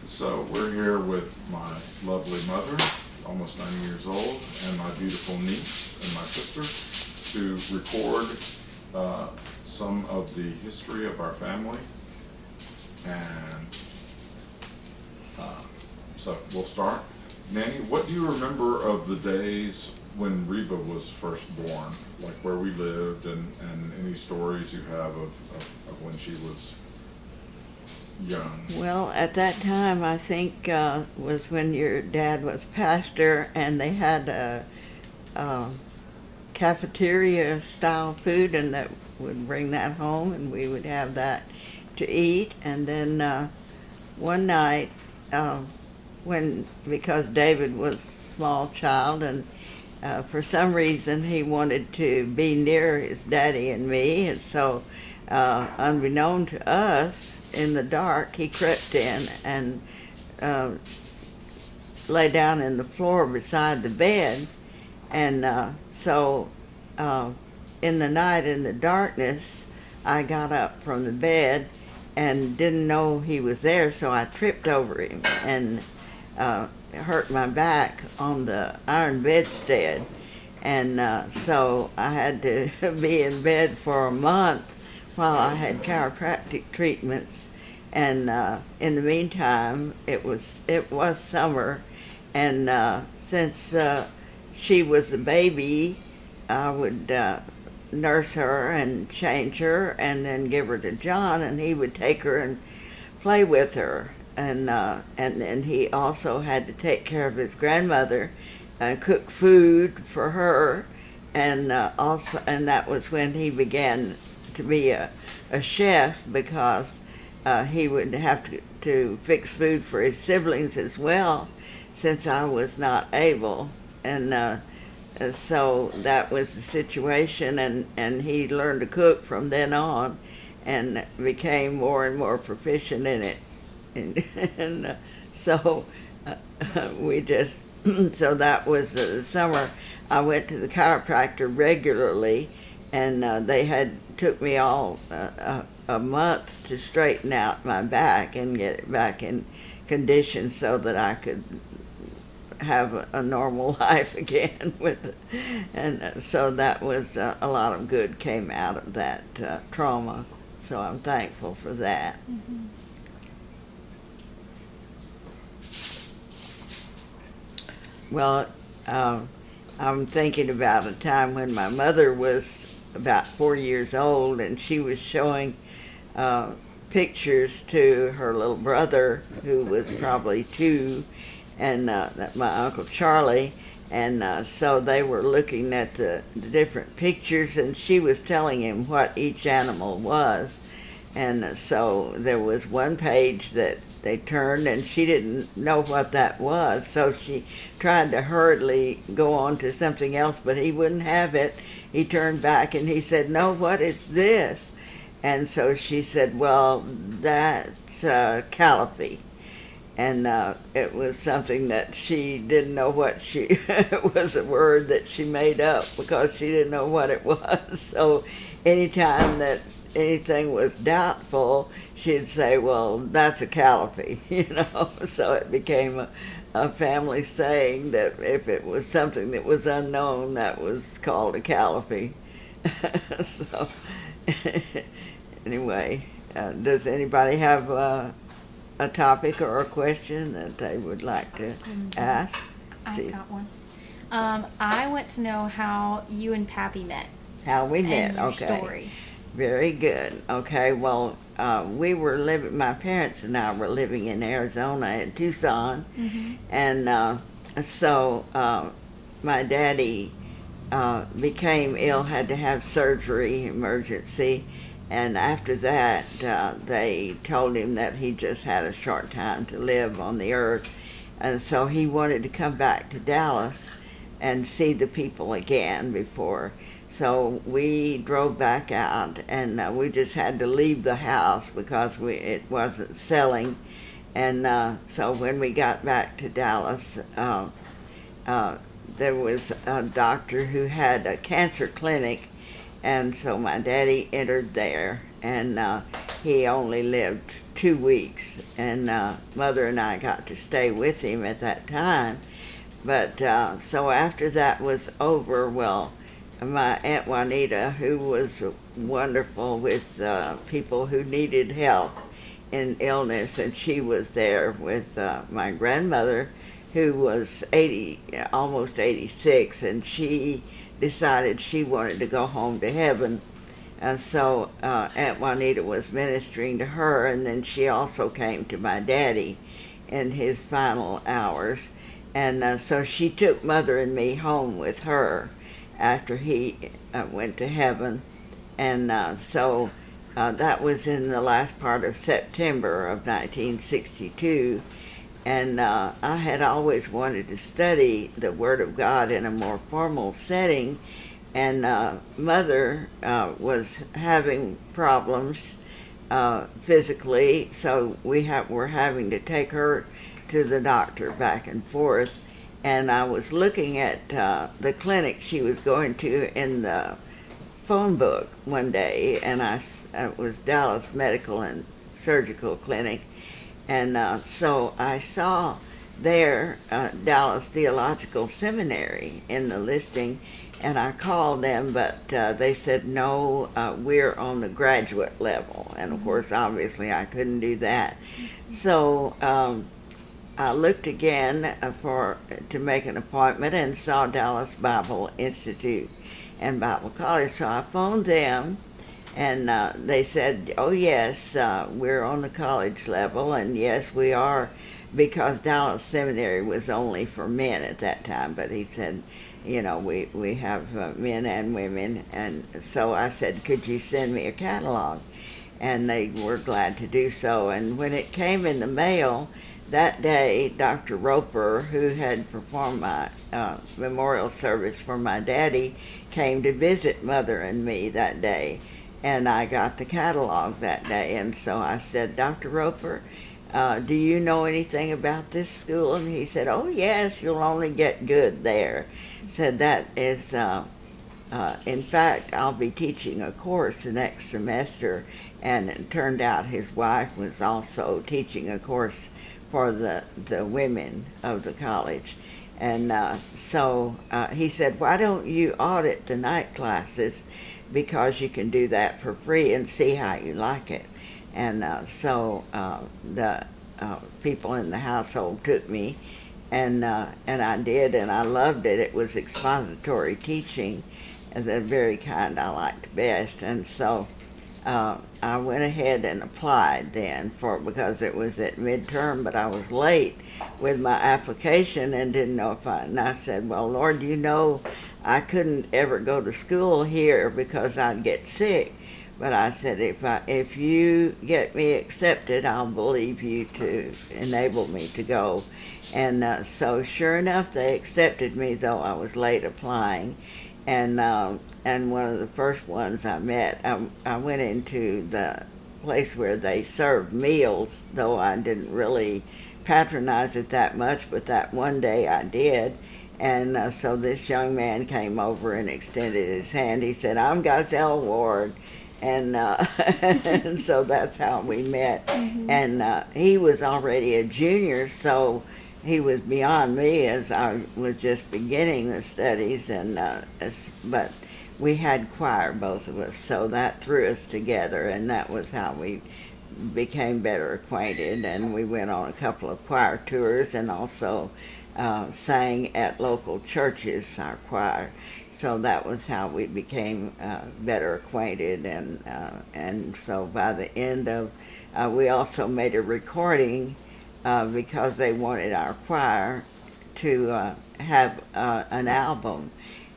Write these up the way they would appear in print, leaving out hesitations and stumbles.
So we're here with my lovely mother, almost 90 years old, and my beautiful niece and my sister to record some of the history of our family. And so we'll start. Nanny, what do you remember of the days when Reba was first born? Like where we lived and any stories you have of when she was young? Well, at that time, I think was when your dad was pastor, and they had a cafeteria style food, and that would bring that home, and we would have that to eat. And then one night, because David was a small child, and for some reason he wanted to be near his daddy and me, and so unbeknown to us, in the dark, he crept in and lay down in the floor beside the bed. And so in the night, in the darkness, I got up from the bed and didn't know he was there, so I tripped over him and hurt my back on the iron bedstead. And so I had to be in bed for a month while I had chiropractic treatments. And in the meantime, it was summer, and since she was a baby, I would nurse her and change her, and then give her to John, and he would take her and play with her. And then he also had to take care of his grandmother and cook food for her, and that was when he began to be a chef, because he would have to fix food for his siblings as well, since I was not able. And so that was the situation, and he learned to cook from then on and became more and more proficient in it. And so we just, so that was the summer. I went to the chiropractor regularly, and they took me all a month to straighten out my back and get it back in condition so that I could have a normal life again with it. And so that was a lot of good came out of that trauma. So I'm thankful for that. Mm-hmm. Well, I'm thinking about a time when my mother was about 4 years old, and she was showing pictures to her little brother, who was probably 2, and my Uncle Charlie. And so they were looking at the different pictures, and she was telling him what each animal was. And so there was one page that they turned, and she didn't know what that was, so she tried to hurriedly go on to something else, but he wouldn't have it. He turned back and he said, "No, what is this?" And so she said, "Well, that's calliope." And it was something that she didn't know what it was a word that she made up because she didn't know what it was. So anytime that anything was doubtful, she'd say, "Well, that's a calliope," So it became a family saying that if it was something that was unknown, that was called a calliope. So anyway, does anybody have a topic or a question that they would like to ask? I got one. I want to know how you and Pappy met. How we met, and your okay. Story. Very good. Okay, well, my parents and I were living in Arizona, in Tucson, Mm-hmm. and so my daddy became ill, had to have surgery, emergency, and after that they told him that he just had a short time to live on the earth, and so he wanted to come back to Dallas and see the people again before. So we drove back out, and we just had to leave the house because it wasn't selling. And so when we got back to Dallas, there was a doctor who had a cancer clinic, and so my daddy entered there, and he only lived 2 weeks, and Mother and I got to stay with him at that time. But so after that was over, well, my Aunt Juanita, who was wonderful with people who needed help in illness, and she was there with my grandmother, who was 80, almost 86, and she decided she wanted to go home to heaven. And so Aunt Juanita was ministering to her, and then she also came to my daddy in his final hours. And so she took Mother and me home with her after he went to heaven. And so that was in the last part of September of 1962. And I had always wanted to study the Word of God in a more formal setting. And Mother was having problems physically, so we're having to take her to the doctor back and forth. And I was looking at the clinic she was going to in the phone book one day, and it was Dallas Medical and Surgical Clinic. And so I saw there Dallas Theological Seminary in the listing, and I called them, but they said, no, we're on the graduate level. And of course, obviously, I couldn't do that. So I looked again to make an appointment and saw Dallas Bible Institute and Bible College. So I phoned them, and they said, oh yes, we're on the college level, and yes, we are, because Dallas Seminary was only for men at that time. But he said, you know, we have men and women. And so I said, could you send me a catalog? And they were glad to do so. And when it came in the mail that day, Dr. Roper, who had performed my memorial service for my daddy, came to visit Mother and me that day. And I got the catalog that day. And so I said, Dr. Roper, do you know anything about this school? And he said, oh yes, you'll only get good there. Said that is, in fact, I'll be teaching a course the next semester. And it turned out his wife was also teaching a course for the women of the college. And so he said, why don't you audit the night classes, because you can do that for free and see how you like it. And so the people in the household took me, and I did, and I loved it. It was expository teaching, and the very kind I liked best. And so I went ahead and applied then because it was at midterm, but I was late with my application and didn't know and I said, well, Lord, you know, I couldn't ever go to school here because I'd get sick. But I said, if you get me accepted, I'll believe you to enable me to go. And so sure enough, they accepted me, though I was late applying. And one of the first ones I met, I went into the place where they served meals, though I didn't really patronize it that much, but that one day I did. And so this young man came over and extended his hand. He said, I'm Gazelle Ward. And, and so that's how we met. Mm-hmm. And he was already a junior, so he was beyond me as I was just beginning the studies. And but we had choir, both of us, so that threw us together, and that was how we became better acquainted. And we went on a couple of choir tours, and also sang at local churches, our choir. So that was how we became better acquainted, and so by the end of, we also made a recording because they wanted our choir to have an album,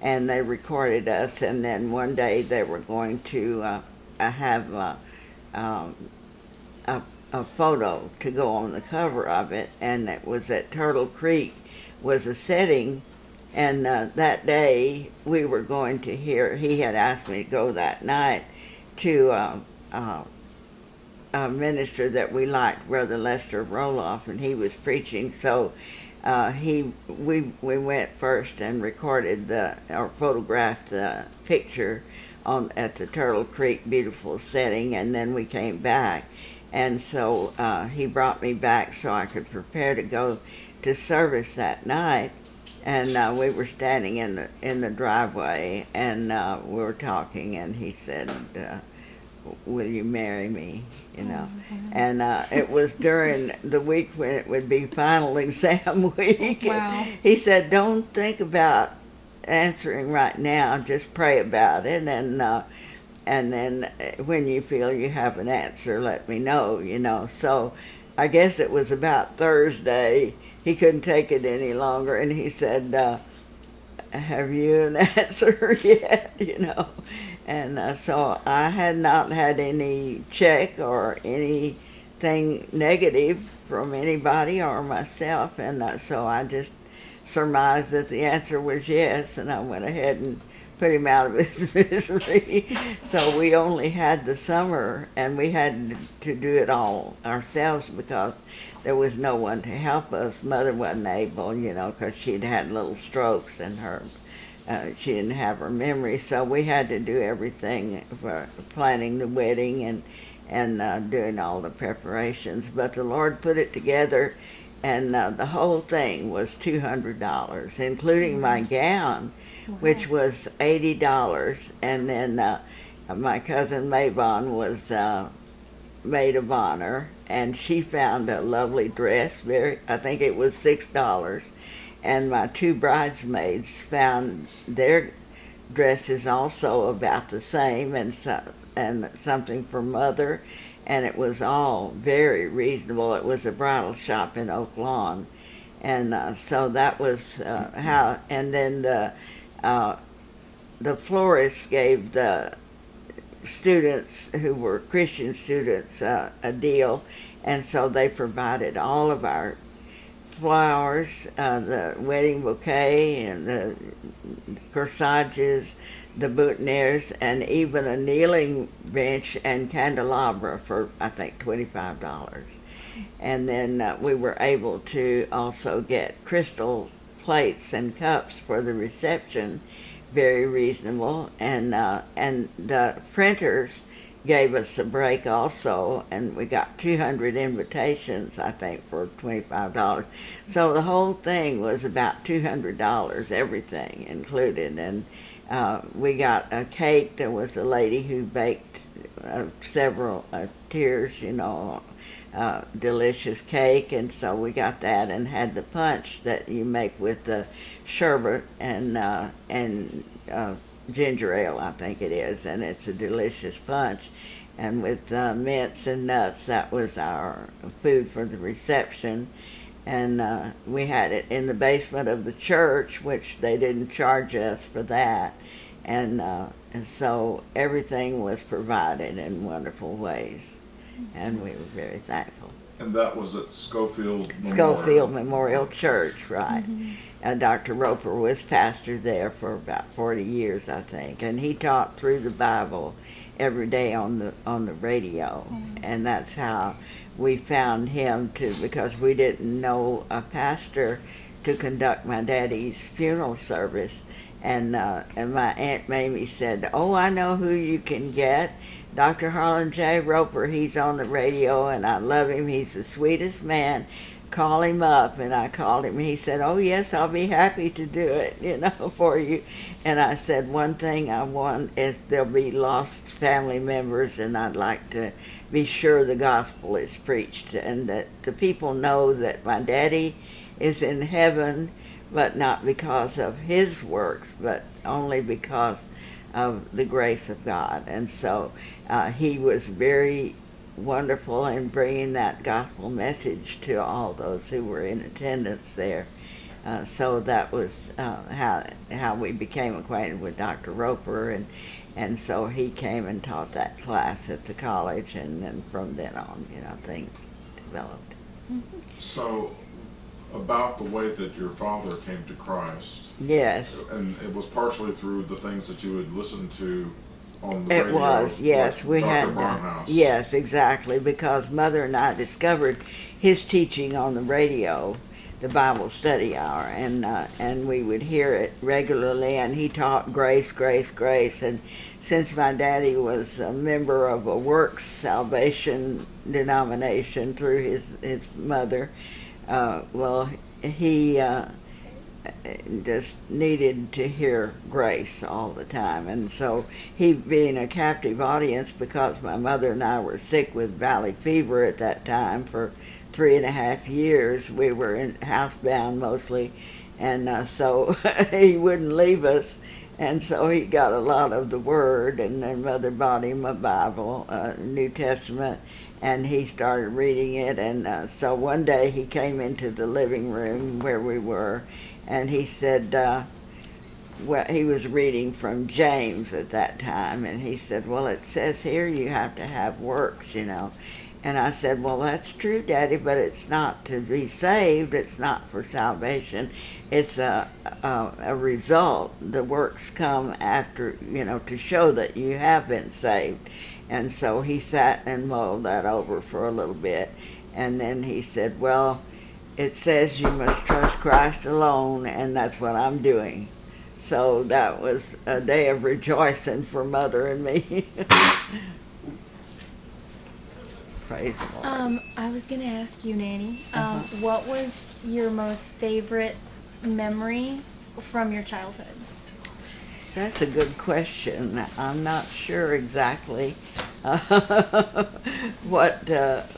and they recorded us. And then one day they were going to have a photo to go on the cover of it, and it was at Turtle Creek was a setting. And that day we were going to hear, he had asked me to go that night to a minister that we liked, Brother Lester Roloff, and he was preaching. So we went first and recorded or photographed the picture at the Turtle Creek beautiful setting, and then we came back. And so he brought me back so I could prepare to go to service that night. And we were standing in the driveway, and we were talking, and he said, will you marry me, you know? And it was during the week when it would be final exam week. Wow. He said, don't think about answering right now, just pray about it, and then when you feel you have an answer, let me know, you know. So I guess it was about Thursday. He couldn't take it any longer, and he said, have you an answer yet, you know? And so I had not had any check or anything negative from anybody or myself, and so I just surmised that the answer was yes, and I went ahead and put him out of his misery. So we only had the summer, and we had to do it all ourselves because there was no one to help us. Mother wasn't able, you know, because she'd had little strokes, and she didn't have her memory, so we had to do everything for planning the wedding and doing all the preparations. But the Lord put it together, and the whole thing was $200, including my gown, which was $80, and then my cousin Mavon was maid of honor, and she found a lovely dress. I think it was $6. And my two bridesmaids found their dresses also about the same, and something for Mother, and it was all very reasonable. It was a bridal shop in Oak Lawn, and so that was how. And then the florist gave the students who were Christian students a deal, and so they provided all of our flowers, the wedding bouquet, and the corsages, the boutonnieres, and even a kneeling bench and candelabra for, I think, $25. And then we were able to also get crystal plates and cups for the reception, very reasonable, and the printers gave us a break also, and we got 200 invitations, I think, for $25. So the whole thing was about $200, everything included. And we got a cake. There was a lady who baked several tiers, you know, delicious cake, and so we got that, and had the punch that you make with the sherbet and ginger ale, I think it is, and it's a delicious punch. And with mints and nuts, that was our food for the reception. And we had it in the basement of the church, which they didn't charge us for that. And so everything was provided in wonderful ways, and we were very thankful. And that was at Schofield Memorial Church, right. Dr. Roper was pastor there for about 40 years, I think, and he taught through the Bible every day on the radio, and that's how we found him too, because we didn't know a pastor to conduct my daddy's funeral service, and my Aunt Mamie said, "Oh, I know who you can get. Dr. Harlan J. Roper, he's on the radio, and I love him. He's the sweetest man. Call him up." And I called him, and he said, "Oh, yes, I'll be happy to do it, you know, for you." And I said, "One thing I want is there'll be lost family members, and I'd like to be sure the gospel is preached, and that the people know that my daddy is in heaven, but not because of his works, but only because of the grace of God." And so he was very wonderful in bringing that gospel message to all those who were in attendance there. So that was how we became acquainted with Dr. Roper, and so he came and taught that class at the college, and then from then on, you know, things developed. So, about the way that your father came to Christ. Yes. And it was partially through the things that you had listened to on the radio. It was, yes. We Dr. had Barnhouse. Yes, exactly, because Mother and I discovered his teaching on the radio the Bible study hour, and we would hear it regularly. And he taught grace, grace, grace. And since my daddy was a member of a works salvation denomination through his mother, well, he just needed to hear grace all the time. And so he, being a captive audience, because my mother and I were sick with valley fever at that time for 3.5 years, we were housebound mostly, and so he wouldn't leave us. And so he got a lot of the Word, and then Mother bought him a Bible, New Testament, and he started reading it. And so one day he came into the living room where we were, and he said, well, he was reading from James at that time, and he said, well, it says here you have to have works, you know. And I said, well, that's true, Daddy, but it's not to be saved. It's not for salvation. It's a result. The works come after, you know, to show that you have been saved. And so he sat and mulled that over for a little bit. And then he said, well, it says you must trust Christ alone, and that's what I'm doing. So that was a day of rejoicing for Mother and me. Praise the Lord. I was gonna ask you, Nanny, Uh-huh. what was your most favorite memory from your childhood? That's a good question. I'm not sure exactly what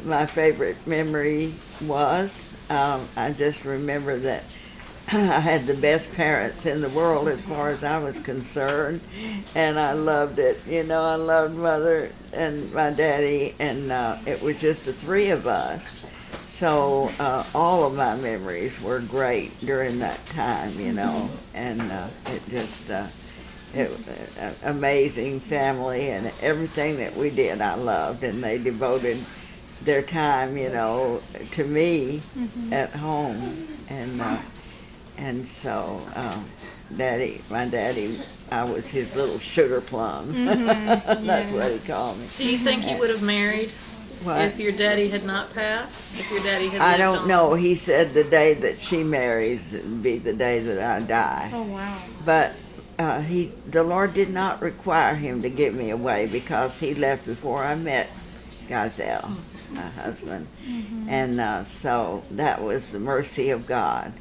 my favorite memory was. I just remember that I had the best parents in the world as far as I was concerned, and I loved it. You know, I loved Mother and my daddy, and it was just the three of us. So all of my memories were great during that time, you know, and it just it was an amazing family, and everything that we did I loved, and they devoted their time, you know, to me at home, and so my daddy, I was his little sugar plum. That's what he called me. Do you think you would have married What? if your daddy had not passed? If your daddy had I lived don't on? know. He said the day that she marries would be the day that I die. Oh, wow. But the Lord did not require him to give me away, because he left before I met Gazelle, my husband. And so that was the mercy of God.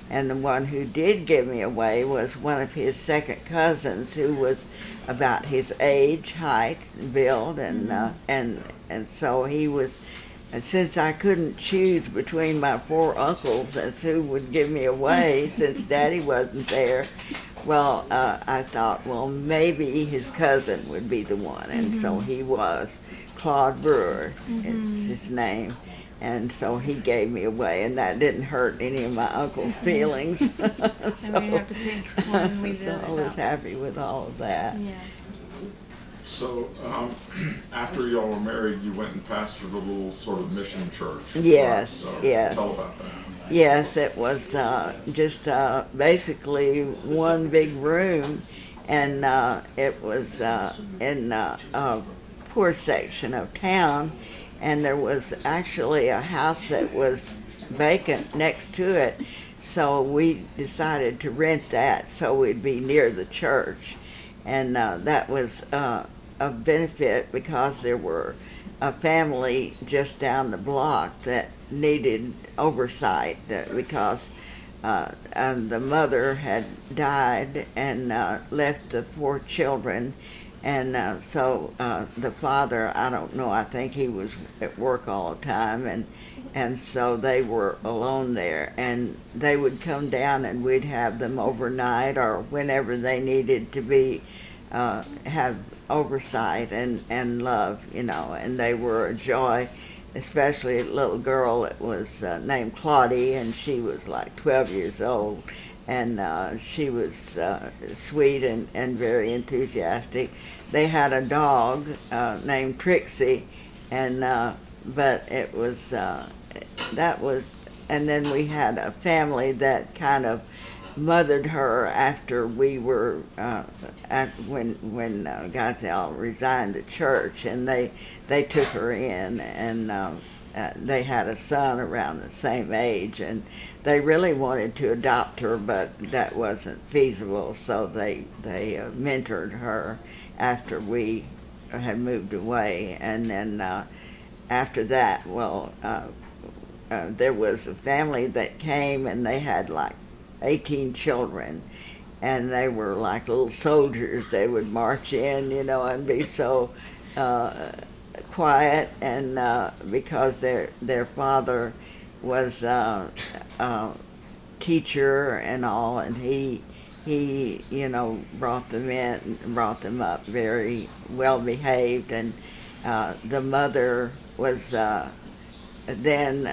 And the one who did give me away was one of his second cousins, who was about his age, height, build, and so he was. And since I couldn't choose between my 4 uncles as who would give me away, since Daddy wasn't there, well, I thought, well, maybe his cousin would be the one, and so he was. Claude Brewer is his name. And so he gave me away, and that didn't hurt any of my uncle's feelings. And we have to pick one and leave the So I others was out. happy with all of that. Yeah. So, after y'all were married, you went and pastored a little sort of mission church. Yes, So yes. Tell about that. Yes, it was just basically one big room, and it was in a poor section of town, and there was actually a house that was vacant next to it, so we decided to rent that so we'd be near the church. And that was a benefit, because there were a family just down the block that needed oversight, because the mother had died and left the 4 children. And so the father, I don't know, I think he was at work all the time, and so they were alone there, and they would come down and we'd have them overnight or whenever they needed to be, have oversight and love, you know, and they were a joy, especially a little girl that was named Claudie, and she was like 12 years old. And she was sweet and very enthusiastic. They had a dog named Trixie, and but it was that was, and then we had a family that kind of mothered her after we were when Gazelle resigned the church, and they took her in, they had a son around the same age, and they really wanted to adopt her, but that wasn't feasible. So they mentored her after we had moved away, and then after that, there was a family that came, and they had like 18 children, and they were like little soldiers. They would march in, and be so quiet, and because their father was a teacher and all, and he brought them in, brought them up very well behaved, and the mother was then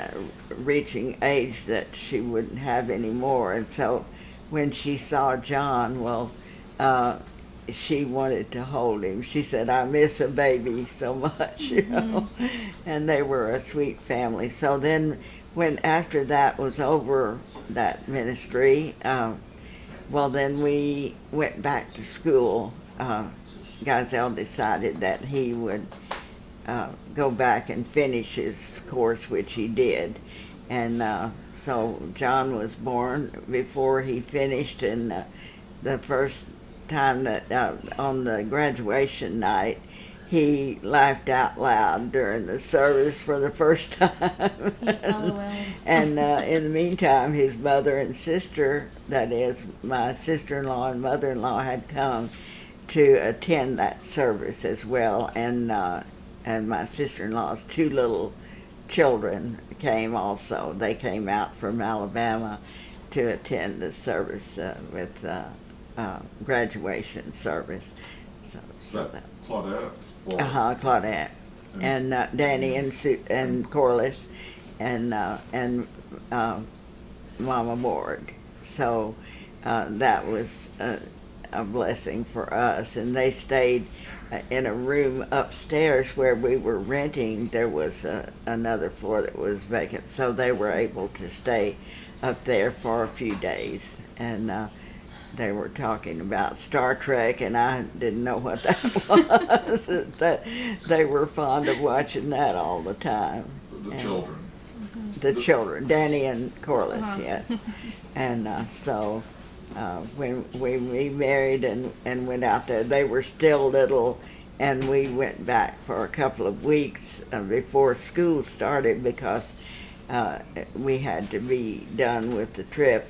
reaching age that she wouldn't have any more, and so when she saw John, she wanted to hold him. She said, "I miss a baby so much," and they were a sweet family. So then when after that was over, that ministry, then we went back to school. Gazelle decided that he would go back and finish his course, which he did. And so John was born before he finished, and the first time that on the graduation night, he laughed out loud during the service for the first time. And in the meantime, his mother and sister, that is, my sister-in-law and mother-in-law, had come to attend that service as well, and my sister-in-law's two little children came also. They came out from Alabama to attend the service with graduation service. So that Claudette? Claudette, and Danny and Corliss, and Mama Ward. So that was a blessing for us, and they stayed in a room upstairs where we were renting. There was another floor that was vacant, so they were able to stay up there for a few days, and they were talking about Star Trek, and I didn't know what that was. That they were fond of watching that all the time. The children. The children, Danny and Corliss, yes. And so when we remarried and went out there, they were still little, and we went back for a couple of weeks before school started, because we had to be done with the trip,